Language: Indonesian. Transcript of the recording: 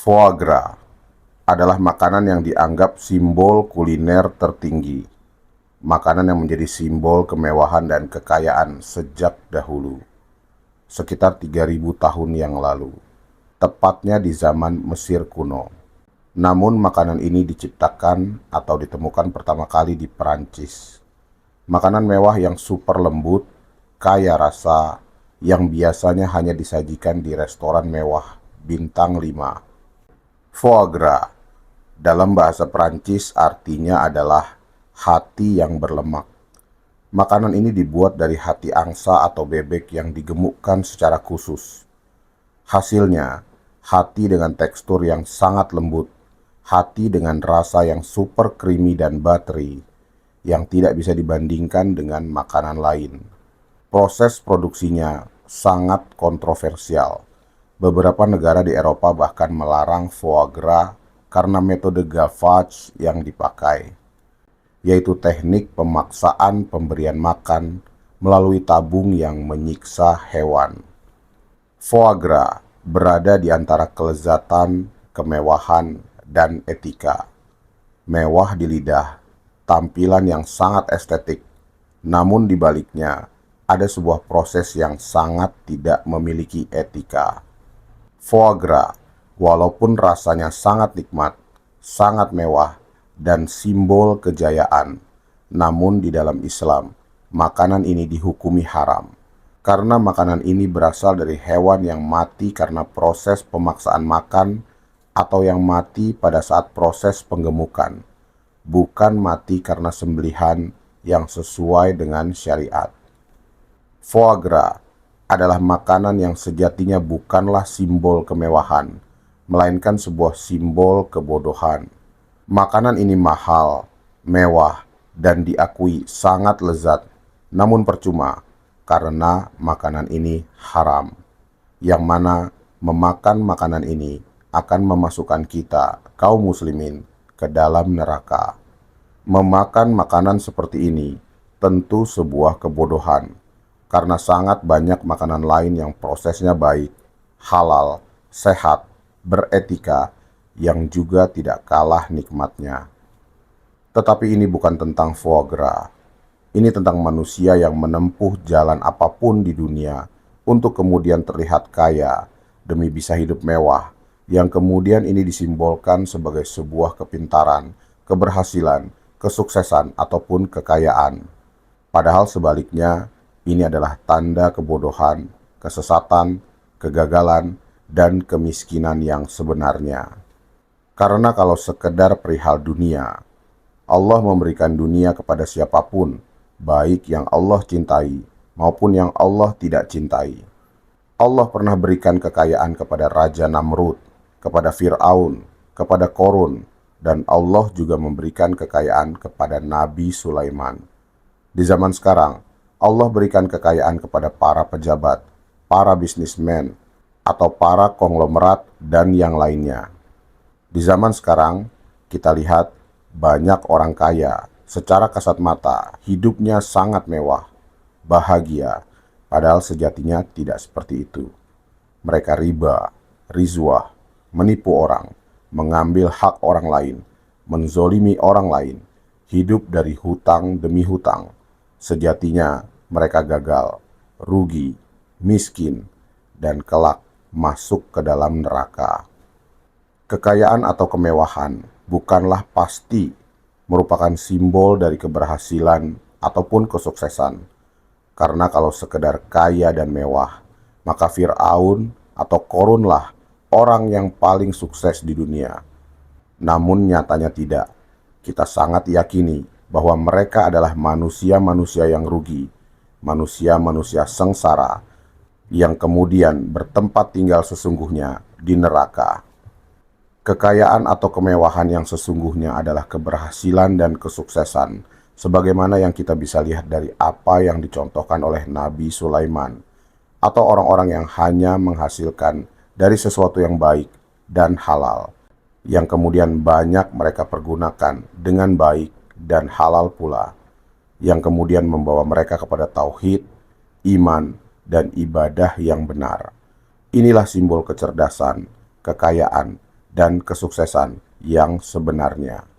Foie gras adalah makanan yang dianggap simbol kuliner tertinggi. Makanan yang menjadi simbol kemewahan dan kekayaan sejak dahulu, sekitar 3.000 tahun yang lalu, tepatnya di zaman Mesir kuno. Namun makanan ini diciptakan atau ditemukan pertama kali di Perancis. Makanan mewah yang super lembut, kaya rasa, yang biasanya hanya disajikan di restoran mewah bintang 5. Foie gras dalam bahasa Perancis artinya adalah hati yang berlemak. Makanan ini dibuat dari hati angsa atau bebek yang digemukkan secara khusus. Hasilnya, hati dengan tekstur yang sangat lembut, hati dengan rasa yang super creamy dan buttery, yang tidak bisa dibandingkan dengan makanan lain. Proses produksinya sangat kontroversial. Beberapa negara di Eropa bahkan melarang foie gras karena metode gavage yang dipakai, yaitu teknik pemaksaan pemberian makan melalui tabung yang menyiksa hewan. Foie gras berada di antara kelezatan, kemewahan, dan etika. Mewah di lidah, tampilan yang sangat estetik, namun di baliknya ada sebuah proses yang sangat tidak memiliki etika. Foie gras, walaupun rasanya sangat nikmat, sangat mewah, dan simbol kejayaan, namun di dalam Islam, makanan ini dihukumi haram. Karena makanan ini berasal dari hewan yang mati karena proses pemaksaan makan atau yang mati pada saat proses penggemukan, bukan mati karena sembelihan yang sesuai dengan syariat. Foie gras adalah makanan yang sejatinya bukanlah simbol kemewahan, melainkan sebuah simbol kebodohan. Makanan ini mahal, mewah, dan diakui sangat lezat, namun percuma karena makanan ini haram, yang mana memakan makanan ini akan memasukkan kita, kaum muslimin, ke dalam neraka. Memakan makanan seperti ini tentu sebuah kebodohan, karena sangat banyak makanan lain yang prosesnya baik, halal, sehat, beretika, yang juga tidak kalah nikmatnya. Tetapi ini bukan tentang foie gras. Ini tentang manusia yang menempuh jalan apapun di dunia untuk kemudian terlihat kaya demi bisa hidup mewah, yang kemudian ini disimbolkan sebagai sebuah kepintaran, keberhasilan, kesuksesan, ataupun kekayaan. Padahal sebaliknya, ini adalah tanda kebodohan, kesesatan, kegagalan, dan kemiskinan yang sebenarnya. Karena kalau sekedar perihal dunia, Allah memberikan dunia kepada siapapun, baik yang Allah cintai maupun yang Allah tidak cintai. Allah pernah berikan kekayaan kepada Raja Namrud, kepada Fir'aun, kepada Korun, dan Allah juga memberikan kekayaan kepada Nabi Sulaiman. Di zaman sekarang, Allah berikan kekayaan kepada para pejabat, para bisnismen, atau para konglomerat, dan yang lainnya. Di zaman sekarang, kita lihat banyak orang kaya, secara kasat mata, hidupnya sangat mewah, bahagia, padahal sejatinya tidak seperti itu. Mereka riba, rizwah, menipu orang, mengambil hak orang lain, menzolimi orang lain, hidup dari hutang demi hutang. Sejatinya mereka gagal, rugi, miskin, dan kelak masuk ke dalam neraka. Kekayaan atau kemewahan bukanlah pasti merupakan simbol dari keberhasilan ataupun kesuksesan. Karena kalau sekedar kaya dan mewah, maka Fir'aun atau Korunlah orang yang paling sukses di dunia. Namun nyatanya tidak. Kita sangat yakini bahwa mereka adalah manusia-manusia yang rugi, manusia-manusia sengsara, yang kemudian bertempat tinggal sesungguhnya di neraka. Kekayaan atau kemewahan yang sesungguhnya adalah keberhasilan dan kesuksesan, sebagaimana yang kita bisa lihat dari apa yang dicontohkan oleh Nabi Sulaiman, atau orang-orang yang hanya menghasilkan dari sesuatu yang baik dan halal, yang kemudian banyak mereka pergunakan dengan baik dan halal pula, yang kemudian membawa mereka kepada tauhid, iman, dan ibadah yang benar. Inilah simbol kecerdasan, kekayaan, dan kesuksesan yang sebenarnya.